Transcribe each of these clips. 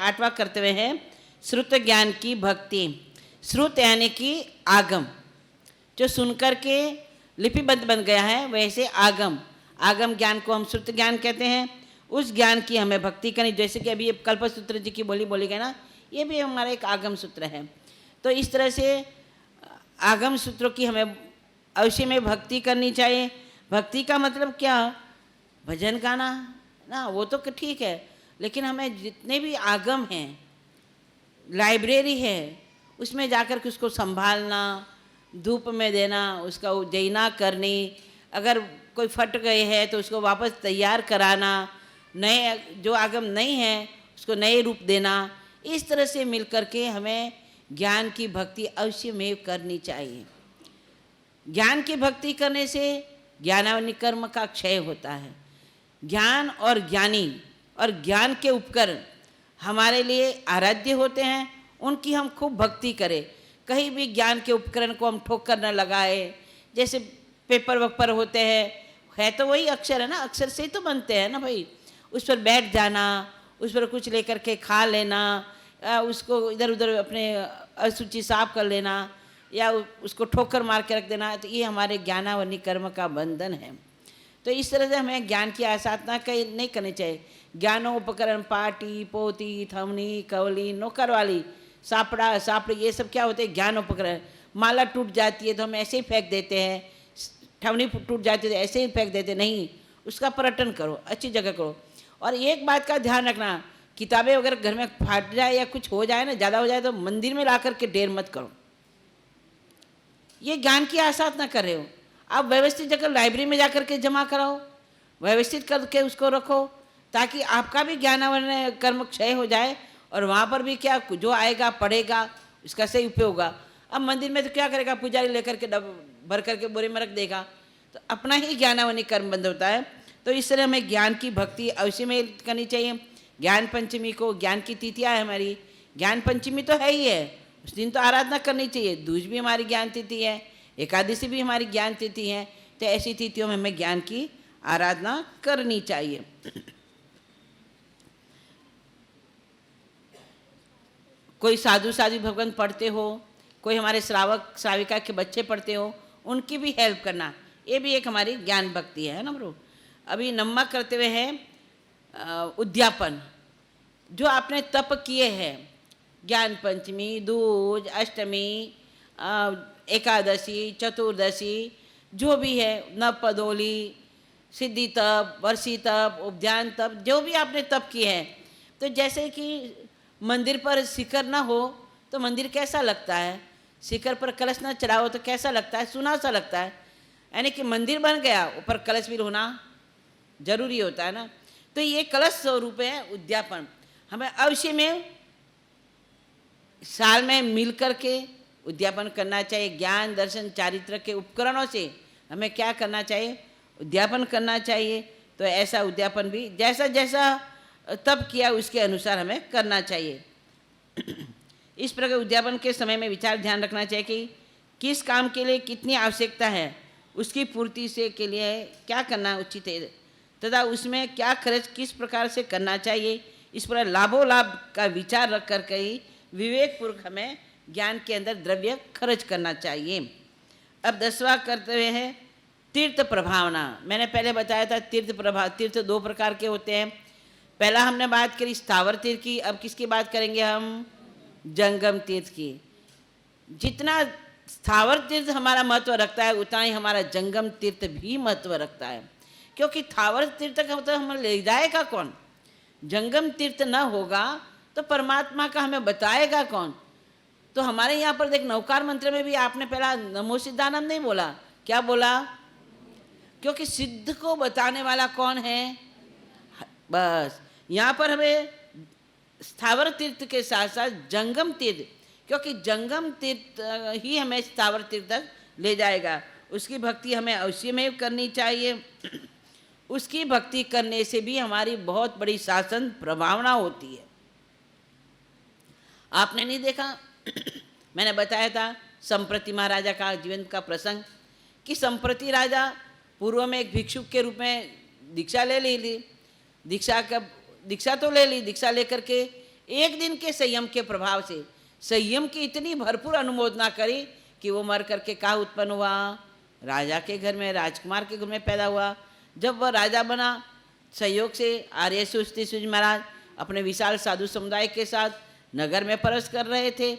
8वां कर्तव्य है श्रुत ज्ञान की भक्ति। श्रुत यानी कि आगम, जो सुनकर के लिपिबद्ध बन गया है, वैसे आगम, आगम ज्ञान को हम श्रुत ज्ञान कहते हैं। उस ज्ञान की हमें भक्ति करनी, जैसे कि अभी ये कल्पसूत्र जी की बोली गई ना, ये भी हमारा एक आगम सूत्र है। तो इस तरह से आगम सूत्रों की हमें अवश्य में भक्ति करनी चाहिए। भक्ति का मतलब क्या, भजन गाना ना, वो तो ठीक है, लेकिन हमें जितने भी आगम हैं, लाइब्रेरी है, उसमें जाकर के उसको संभालना, धूप में देना, उसका उज्जैना करनी, अगर कोई फट गए है तो उसको वापस तैयार कराना, नए जो आगम नहीं है उसको नए रूप देना, इस तरह से मिलकर के हमें ज्ञान की भक्ति अवश्य में करनी चाहिए। ज्ञान की भक्ति करने से ज्ञानावनी कर्म का क्षय होता है। ज्ञान और ज्ञानी और ज्ञान के उपकरण हमारे लिए आराध्य होते हैं, उनकी हम खूब भक्ति करें। कहीं भी ज्ञान के उपकरण को हम ठोकर न लगाए, जैसे पेपर वेपर होते हैं, है तो वही अक्षर है ना, अक्षर से ही तो बनते हैं ना भाई, उस पर बैठ जाना, उस पर कुछ लेकर के खा लेना, उसको इधर उधर अपने अशुचि साफ कर लेना या उसको ठोकर मार के रख देना, तो ये हमारे ज्ञानावनी कर्म का बंधन है। तो इस तरह से हमें ज्ञान की आसाधना नहीं करनी चाहिए। ज्ञानोपकरण पाटी, पोती, थमनी, कवली, नौकर वाली, सापड़ा, सापड़ी, ये सब क्या होते हैं, ज्ञानोपकरण। माला टूट जाती है तो हम ऐसे ही फेंक देते हैं, ठवनी टूट जाती है तो ऐसे ही फेंक देते, नहीं, उसका पर्यटन करो, अच्छी जगह करो। और एक बात का ध्यान रखना, किताबें अगर घर में फाट जाए या कुछ हो जाए ना, ज़्यादा हो जाए, तो मंदिर में ला करके ढेर मत करो, ये ज्ञान की आसाधना कर रहे हो। आप व्यवस्थित जगह लाइब्रेरी में जाकर के जमा कराओ, व्यवस्थित करके उसको रखो, ताकि आपका भी ज्ञानावरण कर्म क्षय हो जाए और वहाँ पर भी क्या, जो आएगा पढ़ेगा उसका सही उपयोग होगा। अब मंदिर में तो क्या करेगा, पुजारी लेकर के भर करके बोरे में रख देगा, तो अपना ही ज्ञानावनी कर्म बंद होता है। तो इस तरह हमें ज्ञान की भक्ति अवश्य में करनी चाहिए। ज्ञान पंचमी को, ज्ञान की तिथियाँ है हमारी, ज्ञान पंचमी तो है ही है, उस दिन तो आराधना करनी चाहिए। दूज भी हमारी ज्ञान तिथि है, एकादशी भी हमारी ज्ञान तिथि है, तो ऐसी तिथियों में हमें ज्ञान की आराधना करनी चाहिए। कोई साधु साधु भगवान पढ़ते हो, कोई हमारे श्रावक श्राविका के बच्चे पढ़ते हो, उनकी भी हेल्प करना, ये भी एक हमारी ज्ञान भक्ति है ना ब्रो। अभी नम्मा करते हुए हैं उद्यापन, जो आपने तप किए हैं, ज्ञान पंचमी, दूज, अष्टमी, एकादशी, चतुर्दशी, जो भी है, नवपदोली, सिद्धि तप, वर्षी तप, उपध्यान तप, जो भी आपने तप किए हैं, तो जैसे कि मंदिर पर शिखर ना हो तो मंदिर कैसा लगता है, शिखर पर कलश ना चढ़ाओ तो कैसा लगता है, सुना सा लगता है। यानी कि मंदिर बन गया, ऊपर कलश भी होना जरूरी होता है ना। तो ये कलश स्वरूप है उद्यापन। हमें अवश्य में साल में मिल कर के उद्यापन करना चाहिए। ज्ञान दर्शन चारित्र के उपकरणों से हमें क्या करना चाहिए, उद्यापन करना चाहिए। तो ऐसा उद्यापन भी जैसा जैसा तब किया उसके अनुसार हमें करना चाहिए। इस प्रकार उद्यापन के समय में विचार ध्यान रखना चाहिए कि किस काम के लिए कितनी आवश्यकता है, उसकी पूर्ति से के लिए क्या करना उचित है, तथा उसमें क्या खर्च किस प्रकार से करना चाहिए। इस पर लाभों लाभ का विचार रख कर के ही विवेकपूर्वक हमें ज्ञान के अंदर द्रव्य खर्च करना चाहिए। अब 10वां कर्तव्य है तीर्थ प्रभावना। मैंने पहले बताया था तीर्थ 2 प्रकार के होते हैं। पहला हमने बात करी स्थावर तीर्थ की, अब किसकी बात करेंगे हम, जंगम तीर्थ की। जितना स्थावर तीर्थ हमारा महत्व रखता है, उतना ही हमारा जंगम तीर्थ भी महत्व रखता है। क्योंकि स्थावर तीर्थ का मतलब हमें ले जाएगा कौन, जंगम तीर्थ न होगा तो परमात्मा का हमें बताएगा कौन। तो हमारे यहाँ पर देख, नवकार मंत्र में भी आपने पहला नमो सिद्धानंद नहीं बोला, क्या बोला, क्योंकि सिद्ध को बताने वाला कौन है, बस। यहाँ पर हमें स्थावर तीर्थ के साथ साथ जंगम तीर्थ, क्योंकि जंगम तीर्थ ही हमें स्थावर तीर्थ तक ले जाएगा, उसकी भक्ति हमें अवश्य में करनी चाहिए। उसकी भक्ति करने से भी हमारी बहुत बड़ी शासन प्रभावना होती है। आपने नहीं देखा, मैंने बताया था संप्रति महाराजा का जीवन का प्रसंग, कि संप्रति राजा पूर्व में एक भिक्षुक के रूप में दीक्षा ले ली, दीक्षा तो ले ली, दीक्षा लेकर के एक दिन के संयम के प्रभाव से संयम की इतनी भरपूर अनुमोदना करी कि वो मर करके कहाँ उत्पन्न हुआ, राजा के घर में, राजकुमार के घर में पैदा हुआ। जब वह राजा बना, सहयोग से आर्य सुस्ती सूर्य महाराज अपने विशाल साधु समुदाय के साथ नगर में प्रवेश कर रहे थे।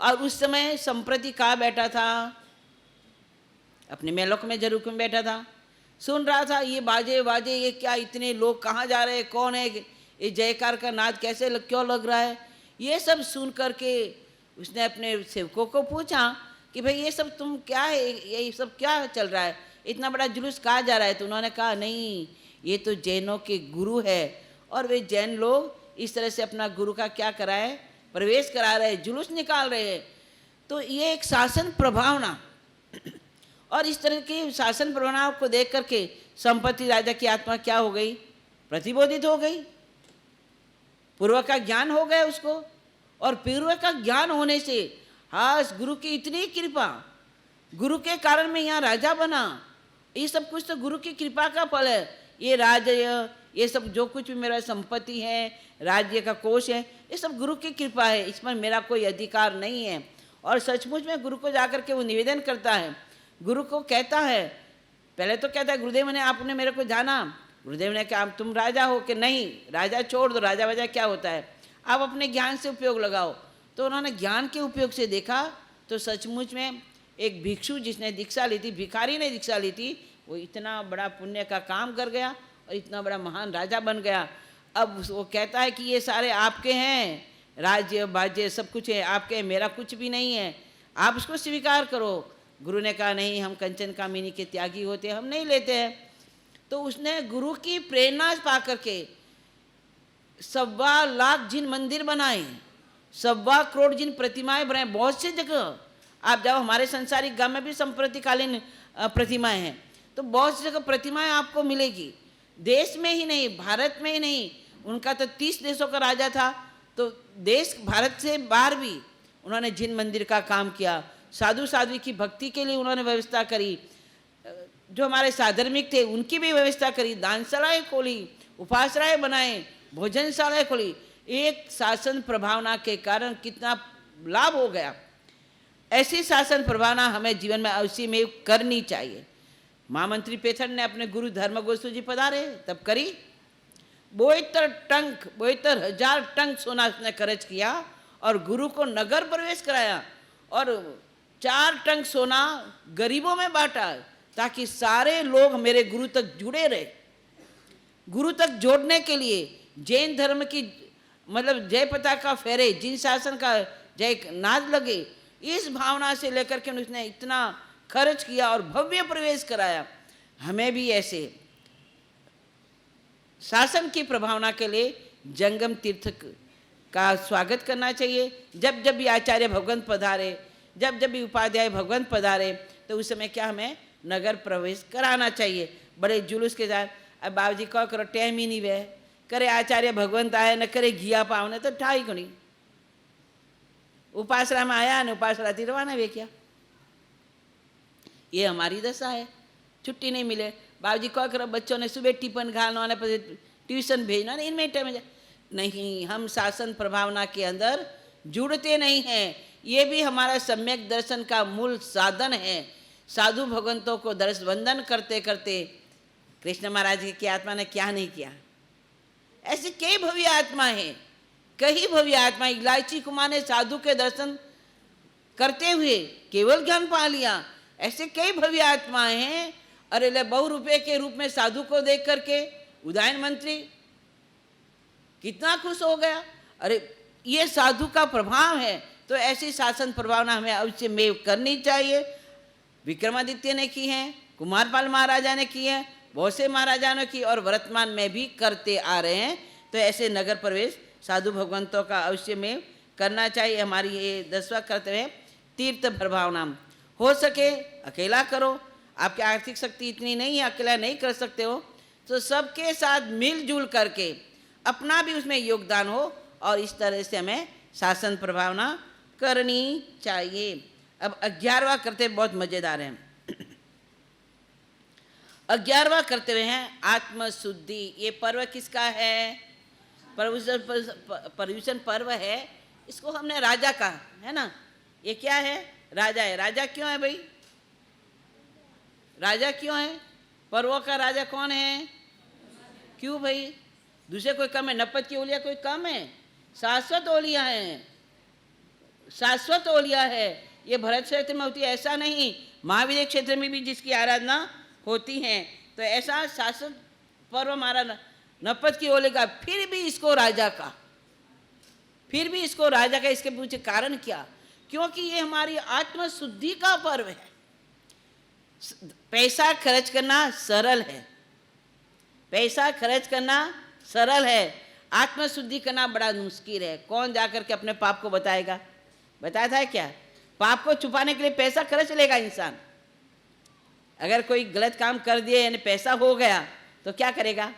और उस समय संप्रति कहाँ बैठा था, अपने मेलोक में जरूर में बैठा था, सुन रहा था ये बाजे बाजे, ये क्या, इतने लोग कहाँ जा रहे हैं, कौन है, ये जयकार का नाद कैसे क्यों लग रहा है। ये सब सुन करके उसने अपने सेवकों को पूछा कि भाई ये सब तुम क्या है, ये सब क्या चल रहा है, इतना बड़ा जुलूस कहाँ जा रहा है। तो उन्होंने कहा नहीं, ये तो जैनों के गुरु है और वे जैन लोग इस तरह से अपना गुरु का क्या करा है, प्रवेश करा रहे हैं, जुलूस निकाल रहे हैं। तो ये एक शासन प्रभावना, और इस तरह की शासन प्रभावना को देख करके संपत्ति राजा की आत्मा क्या हो गई, प्रतिबोधित हो गई, पूर्व का ज्ञान हो गया उसको। और पूर्व का ज्ञान होने से हाँ गुरु की इतनी कृपा, गुरु के कारण मैं यहाँ राजा बना, ये सब कुछ तो गुरु की कृपा का फल है। ये राज्य, ये सब जो कुछ भी मेरा संपत्ति है, राज्य का कोष है, ये सब गुरु की कृपा है, इसमें मेरा कोई अधिकार नहीं है। और सचमुच में गुरु को जाकर के वो निवेदन करता है, गुरु को कहता है, पहले तो कहता है गुरुदेव ने आपने मेरे को जाना, गुरुदेव ने कहा तुम राजा हो कि नहीं, राजा छोड़ दो, राजा वाजा क्या होता है, आप अपने ज्ञान से उपयोग लगाओ। तो उन्होंने ज्ञान के उपयोग से देखा तो सचमुच में एक भिक्षु जिसने दीक्षा ली थी, भिखारी ने दीक्षा ली थी, वो इतना बड़ा पुण्य का काम कर गया और इतना बड़ा महान राजा बन गया। अब वो कहता है कि ये सारे आपके हैं, राज्य बाज्य सब कुछ है आपके, मेरा कुछ भी नहीं है, आप उसको स्वीकार करो। गुरु ने कहा नहीं, हम कंचन कामिनी के त्यागी होते हैं, हम नहीं लेते हैं। तो उसने गुरु की प्रेरणा पा करके 1.25 लाख जिन मंदिर बनाए, 1.25 करोड़ जिन प्रतिमाएं बनाए, बहुत सी जगह आप जाओ, हमारे संसारिक गांव में भी संप्रतिकालीन प्रतिमाएं हैं, तो बहुत सी जगह प्रतिमाएं आपको मिलेगी। देश में ही नहीं, भारत में ही नहीं, उनका तो 30 देशों का राजा था, तो देश भारत से बाहर भी उन्होंने जिन मंदिर का काम किया, साधु साध्वी की भक्ति के लिए उन्होंने व्यवस्था करी, जो हमारे साधर्मिक थे उनकी भी व्यवस्था करी, दानशालाएँ खोली, उपासनाएँ बनाए, भोजनशालाएँ खोली। एक शासन प्रभावना के कारण कितना लाभ हो गया। ऐसी शासन प्रभावना हमें जीवन में अवश्य में करनी चाहिए। महामंत्री पेथर ने अपने गुरु धर्म गोस्वामी जी पधारे तब करी, 72 हजार टंक सोना उसने खर्च किया और गुरु को नगर प्रवेश कराया और 4 टंक सोना गरीबों में बांटा ताकि सारे लोग मेरे गुरु तक जुड़े रहे। गुरु तक जोड़ने के लिए जैन धर्म की मतलब जय पताका फेरे, जिन शासन का जय नाद लगे, इस भावना से लेकर के उसने इतना खर्च किया और भव्य प्रवेश कराया। हमें भी ऐसे शासन की प्रभावना के लिए जंगम तीर्थ का स्वागत करना चाहिए। जब जब भी आचार्य भगवंत पधारे, जब जब भी उपाध्याय भगवंत पधारे, तो उस समय क्या हमें नगर प्रवेश कराना चाहिए बड़े जुलूस के साथ। अब बाबूजी कहो करो टाइम ही नहीं वे करे, आचार्य भगवंत आए न करे घिया पावने तो ठाई घणी उपासना में आया ने उपासना थी रवाना वे क्या। ये हमारी दशा है, छुट्टी नहीं मिले, बाबूजी कहो करो बच्चों ने सुबह टिफिन खाना ने फिर ट्यूशन भेजना, इनमें टाइम नहीं। हम शासन प्रभावना के अंदर जुड़ते नहीं हैं। ये भी हमारा सम्यक दर्शन का मूल साधन है। साधु भगवंतों को दर्श वंदन करते करते कृष्ण महाराज की आत्मा ने क्या नहीं किया। ऐसे कई भव्य आत्मा है, कई भव्य आत्मा। इलायची कुमार ने साधु के दर्शन करते हुए केवल ज्ञान पा लिया। ऐसे कई भव्य आत्माएं हैं। अरे ले 100 रुपये के रूप में साधु को देख करके उदयन मंत्री कितना खुश हो गया। अरे ये साधु का प्रभाव है। तो ऐसी शासन प्रभावना हमें अवश्य में करनी चाहिए। विक्रमादित्य ने की है, कुमारपाल महाराजा ने की है, बहुत से महाराजा ने की और वर्तमान में भी करते आ रहे हैं। तो ऐसे नगर प्रवेश साधु भगवंतों का अवश्य में करना चाहिए। हमारी ये 10वां कर्तव्य है तीर्थ प्रभावना। हो सके अकेला करो, आपकी आर्थिक शक्ति इतनी नहीं है, अकेला नहीं कर सकते हो, तो सबके साथ मिलजुल करके अपना भी उसमें योगदान हो और इस तरह से हमें शासन प्रभावना करनी चाहिए। अब 11वां कर्तव्य बहुत मजेदार है। 11वां कर्तव्य है आत्मशुद्धि। ये पर्व किसका है? पर्यूषण पर्व है, इसको हमने राजा कहा है ना। ये क्या है? राजा है। राजा क्यों है भाई? राजा क्यों है? पर्वों का राजा कौन है? क्यों भाई? दूसरे कोई कम है? नपत की ओलिया कोई कम है? शाश्वत ओलिया है, शाश्वत ओलिया है। ये भरत क्षेत्र में होती है ऐसा नहीं, महावीर क्षेत्र में भी जिसकी आराधना होती है। तो ऐसा शाश्वत पर्व हमारा नपत की ओले का, फिर भी इसको राजा का, फिर भी इसको राजा का। इसके पीछे कारण क्या? क्योंकि ये हमारी आत्म शुद्धि का पर्व है। पैसा खर्च करना सरल है, पैसा खर्च करना सरल है, आत्म शुद्धि करना बड़ा मुश्किल है। कौन जाकर के अपने पाप को बताएगा? बताया था क्या? पाप को छुपाने के लिए पैसा खर्च लेगा इंसान। अगर कोई गलत काम कर दिए यानी पैसा हो गया तो क्या करेगा?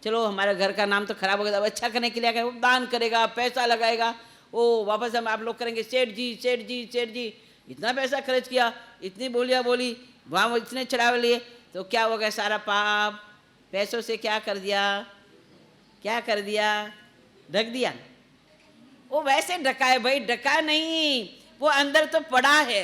चलो हमारे घर का नाम तो खराब हो गया, अच्छा करने के लिए क्या? वो दान करेगा, पैसा लगाएगा, ओ वापस हम आप लोग करेंगे, सेठ जी सेठ जी सेठ जी इतना पैसा खर्च किया, इतनी बोलियाँ बोली, वहाँ इतने चढ़ावे लिए, तो क्या हो गया? सारा पाप पैसों से क्या कर दिया? क्या कर दिया? ढक दिया। वो वैसे ढका है भाई, ढका नहीं, वो अंदर तो पड़ा है।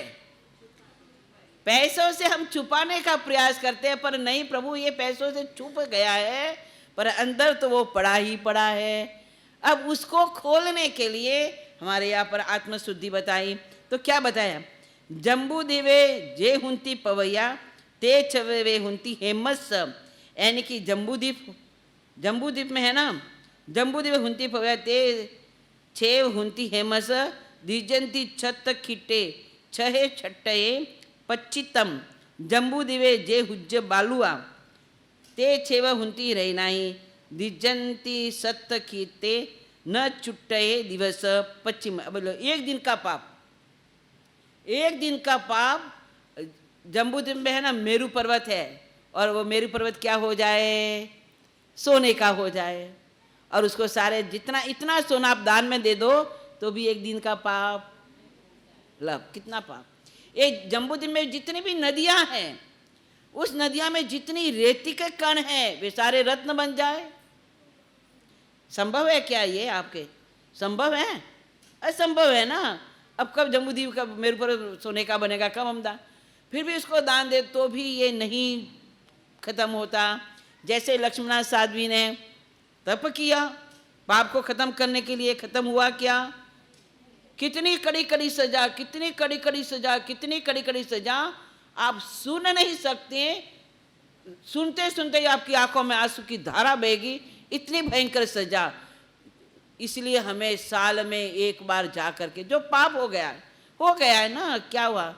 पैसों से हम छुपाने का प्रयास करते हैं, पर नहीं प्रभु, ये पैसों से छुप गया है, पर अंदर तो वो पड़ा ही पड़ा है। अब उसको खोलने के लिए हमारे यहाँ पर आत्मशुद्धि बताई। तो क्या बताया? जम्बू दिवे जे हुंती पवैया ते छवे हुंती हेमस, यानी कि जम्बूद्वीप में है ना, जम्बूद्वीप हुंती पवैया ते छेव हुंती हेमस दिजंती छत खिट्टे छहे छट्टे पच्चितम जम्बूदिवे जे हुज्ज बालुआ ते छेव हुंती रहनाई दिजंती सत्त खीते न चुट्टे दिवस पश्चिम। बोलो एक दिन का पाप, एक दिन का पाप। जम्बूद्वीप में है ना मेरू पर्वत है, और वो मेरू पर्वत क्या हो जाए? सोने का हो जाए, और उसको सारे जितना इतना सोना आप दान में दे दो तो भी एक दिन का पाप। लब कितना पाप। ये जम्बूद्वीप में जितनी भी नदियां हैं, उस नदियां में जितनी रेती के कण हैं वे सारे रत्न बन जाए। संभव है क्या ये आपके? संभव है? असंभव है ना। अब कब जम्बूद्वीप का मेरे पर सोने का बनेगा? कब हम दान, फिर भी उसको दान दे तो भी ये नहीं खत्म होता। जैसे लक्ष्मणनाथ साध्वी ने तप किया पाप को खत्म करने के लिए, खत्म हुआ क्या? कितनी कड़ी कड़ी सजा, कितनी कड़ी कड़ी सजा, कितनी कड़ी कड़ी सजा, आप सुन नहीं सकते। सुनते सुनते ही आपकी आंखों में आंसू की धारा बहेगी, इतनी भयंकर सजा। इसलिए हमें साल में एक बार जा करके, जो पाप हो गया है ना, क्या हुआ?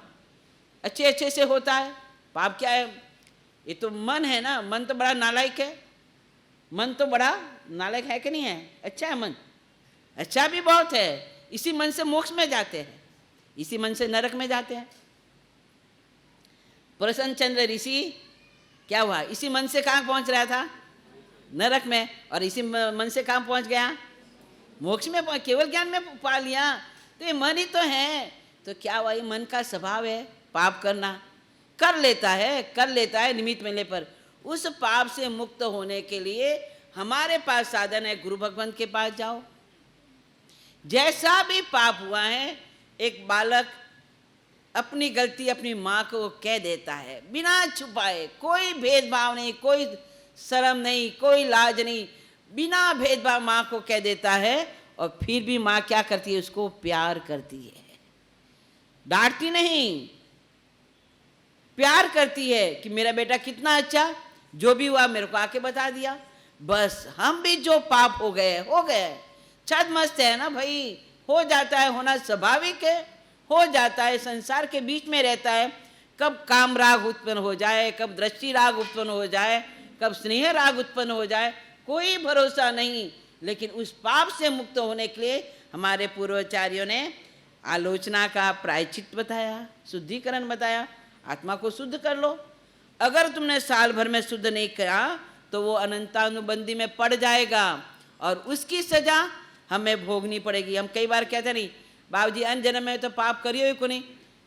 अच्छे अच्छे से होता है। पाप क्या है? ये तो मन है ना, मन तो बड़ा नालायक है, मन तो बड़ा नालायक है कि नहीं है? अच्छा है मन, अच्छा भी बहुत है। इसी मन से मोक्ष में जाते हैं, इसी मन से नरक में जाते हैं। प्रसन्न चंद्र ऋषि क्या हुआ? इसी मन से कहाँ पहुंच रहा था? नरक में। और इसी मन से कहाँ पहुंच गया? मोक्ष में। केवल ज्ञान में पा लिया। तो ये मन ही तो है। तो क्या हुआ? ये मन का स्वभाव है पाप करना, कर लेता है निमित्त मिलने पर। उस पाप से मुक्त होने के लिए हमारे पास साधन है, गुरु भगवान के पास जाओ। जैसा भी पाप हुआ है, एक बालक अपनी गलती अपनी माँ को कह देता है बिना छुपाए, कोई भेदभाव नहीं, कोई शर्म नहीं, कोई लाज नहीं, बिना भेदभाव माँ को कह देता है। और फिर भी माँ क्या करती है? उसको प्यार करती है, डांटती नहीं, प्यार करती है कि मेरा बेटा कितना अच्छा, जो भी हुआ मेरे को आके बता दिया। बस हम भी जो पाप हो गए, छद मस्त है ना भाई, हो जाता है, होना स्वाभाविक है, हो जाता है। संसार के बीच में रहता है, कब काम राग उत्पन्न हो जाए, कब दृष्टि राग उत्पन्न हो जाए, कब स्नेह राग उत्पन्न हो जाए, कोई भरोसा नहीं। लेकिन उस पाप से मुक्त होने के लिए हमारे पूर्वाचार्यों ने आलोचना का प्रायश्चित बताया, शुद्धिकरण बताया। आत्मा को शुद्ध कर लो। अगर तुमने साल भर में शुद्ध नहीं करा तो वो अनंतानुबंधी में पड़ जाएगा, और उसकी सजा हमें भोगनी पड़ेगी। हम कई बार कहते नहीं बाबूजी अन जन्म में तो पाप करियो ही को नहीं,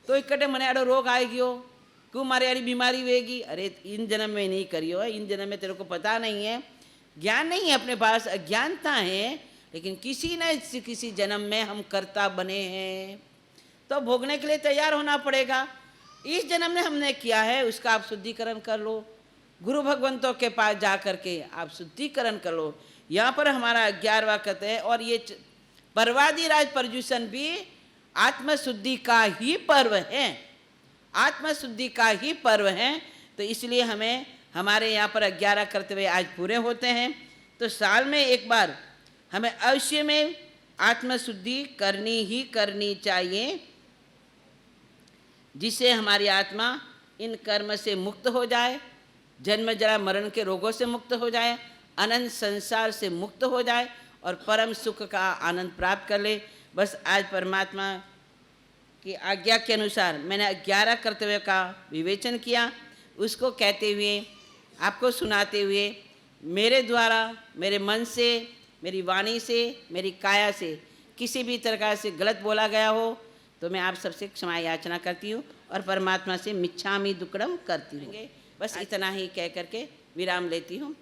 तो इकट्ठे मने अड़ो रोग आएगी हो, क्यों मारे यारी बीमारी होगी? अरे इन जन्म में नहीं करियो, इन जन्म में तेरे को पता नहीं है, ज्ञान नहीं है अपने पास, अज्ञानता है, लेकिन किसी न किसी जन्म में हम कर्ता बने हैं, तो भोगने के लिए तैयार होना पड़ेगा। इस जन्म में हमने किया है उसका आप शुद्धिकरण कर लो, गुरु भगवंतों के पास जा करके आप शुद्धिकरण कर लो। यहाँ पर हमारा 11वां कथ है, और ये पर्वादिराज पर्युषण भी आत्मशुद्धि का ही पर्व है, आत्मशुद्धि का ही पर्व है। तो इसलिए हमें हमारे यहाँ पर 11 कर्तव्य आज पूरे होते हैं। तो साल में एक बार हमें अवश्य में आत्मशुद्धि करनी ही करनी चाहिए, जिससे हमारी आत्मा इन कर्म से मुक्त हो जाए, जन्म जरा मरण के रोगों से मुक्त हो जाए, अनंत संसार से मुक्त हो जाए और परम सुख का आनंद प्राप्त कर ले। बस आज परमात्मा की आज्ञा के अनुसार मैंने 11 कर्तव्य का विवेचन किया, उसको कहते हुए आपको सुनाते हुए, मेरे द्वारा मेरे मन से, मेरी वाणी से, मेरी काया से किसी भी तरह से गलत बोला गया हो तो मैं आप सबसे क्षमा याचना करती हूँ और परमात्मा से मिच्छामि दुक्कडम करती हूँ। बस इतना ही कह करके विराम लेती हूँ।